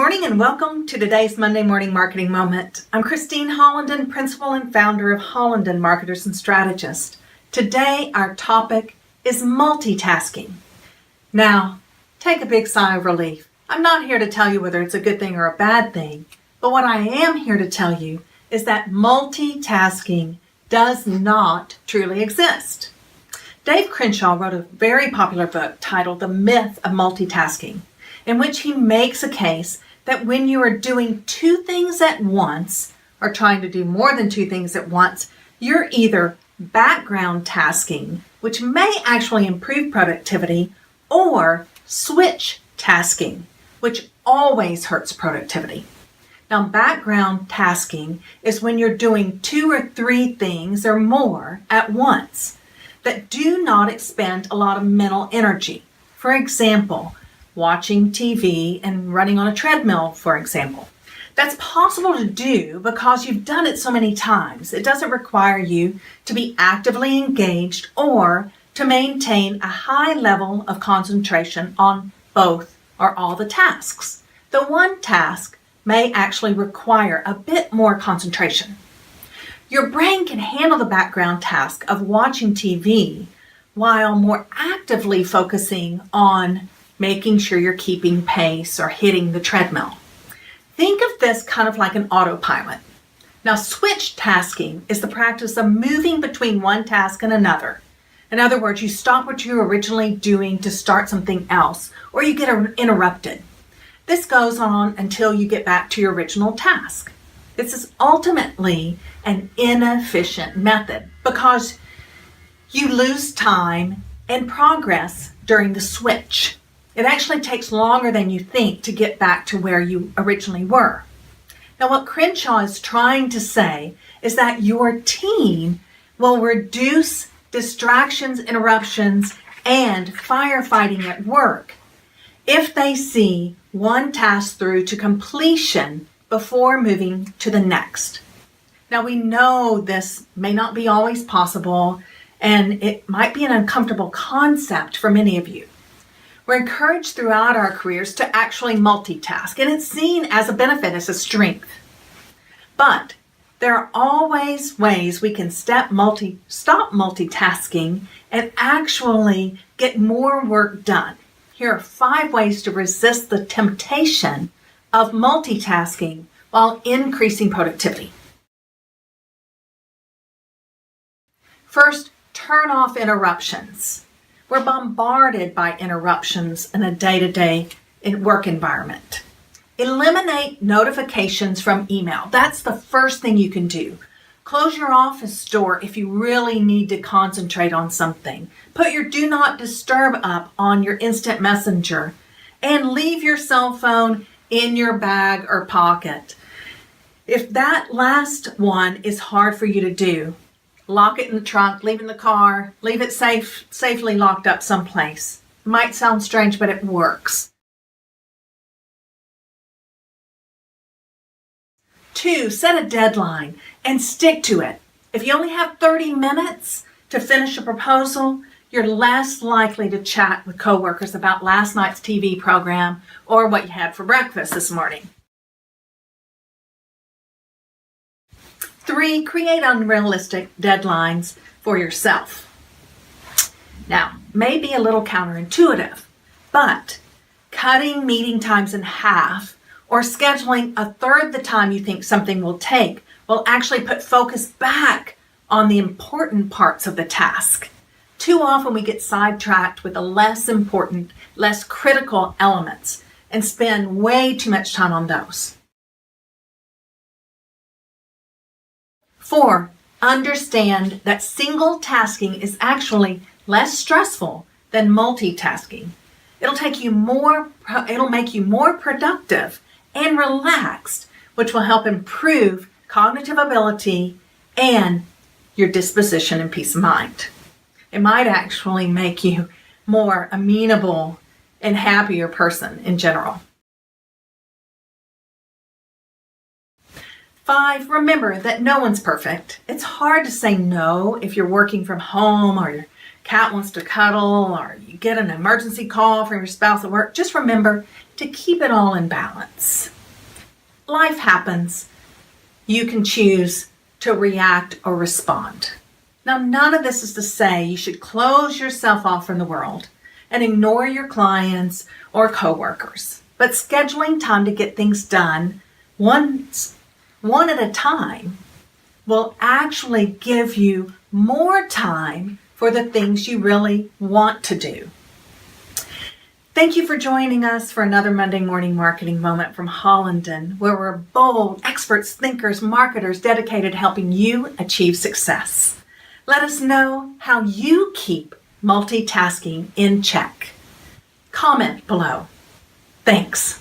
morning and welcome to today's Monday Morning Marketing Moment. I'm Christine Hollenden, Principal and Founder of Hollenden Marketers and Strategists. Today our topic is multitasking. Now, take a big sigh of relief. I'm not here to tell you whether it's a good thing or a bad thing, but what I am here to tell you is that multitasking does not truly exist. Dave Crenshaw wrote a very popular book titled The Myth of Multitasking, in which he makes a case that when you are doing two things at once, or trying to do more than two things at once, you're either background tasking, which may actually improve productivity, or switch tasking, which always hurts productivity. Now, background tasking is when you're doing two or three things or more at once that do not expend a lot of mental energy. For example, watching TV and running on a treadmill, for example. That's possible to do because you've done it so many times. It doesn't require you to be actively engaged or to maintain a high level of concentration on both or all the tasks. The one task may actually require a bit more concentration. Your brain can handle the background task of watching TV while more actively focusing on making sure you're keeping pace or hitting the treadmill. Think of this kind of like an autopilot. Now, switch tasking is the practice of moving between one task and another. In other words, you stop what you were originally doing to start something else, or you get interrupted. This goes on until you get back to your original task. This is ultimately an inefficient method because you lose time and progress during the switch. It actually takes longer than you think to get back to where you originally were. Now, what Crenshaw is trying to say is that your team will reduce distractions, interruptions, and firefighting at work if they see one task through to completion before moving to the next. Now, we know this may not be always possible, and it might be an uncomfortable concept for many of you. We're encouraged throughout our careers to actually multitask, and it's seen as a benefit, as a strength. But there are always ways we can stop multitasking and actually get more work done. Here are 5 ways to resist the temptation of multitasking while increasing productivity. First, turn off interruptions. We're bombarded by interruptions in a day-to-day work environment. Eliminate notifications from email. That's the first thing you can do. Close your office door if you really need to concentrate on something. Put your do not disturb up on your instant messenger and leave your cell phone in your bag or pocket. If that last one is hard for you to do, lock it in the trunk, leave it in the car, leave it safely locked up someplace. It might sound strange, but it works. 2, set a deadline and stick to it. If you only have 30 minutes to finish a proposal, you're less likely to chat with coworkers about last night's TV program or what you had for breakfast this morning. 3, create unrealistic deadlines for yourself. Now, may be a little counterintuitive, but cutting meeting times in half or scheduling a third the time you think something will take will actually put focus back on the important parts of the task. Too often we get sidetracked with the less important, less critical elements and spend way too much time on those. 4, understand that single tasking is actually less stressful than multitasking. It'll make you more productive and relaxed, which will help improve cognitive ability and your disposition and peace of mind. It might actually make you more amenable and happier person in general. 5, remember that no one's perfect. It's hard to say no if you're working from home or cat wants to cuddle or you get an emergency call from your spouse at work, just remember to keep it all in balance. Life happens. You can choose to react or respond. Now, none of this is to say you should close yourself off from the world and ignore your clients or coworkers. But scheduling time to get things done one at a time will actually give you more time for the things you really want to do. Thank you for joining us for another Monday Morning Marketing Moment from Hollenden, where we're bold, experts, thinkers, marketers dedicated to helping you achieve success. Let us know how you keep multitasking in check. Comment below. Thanks.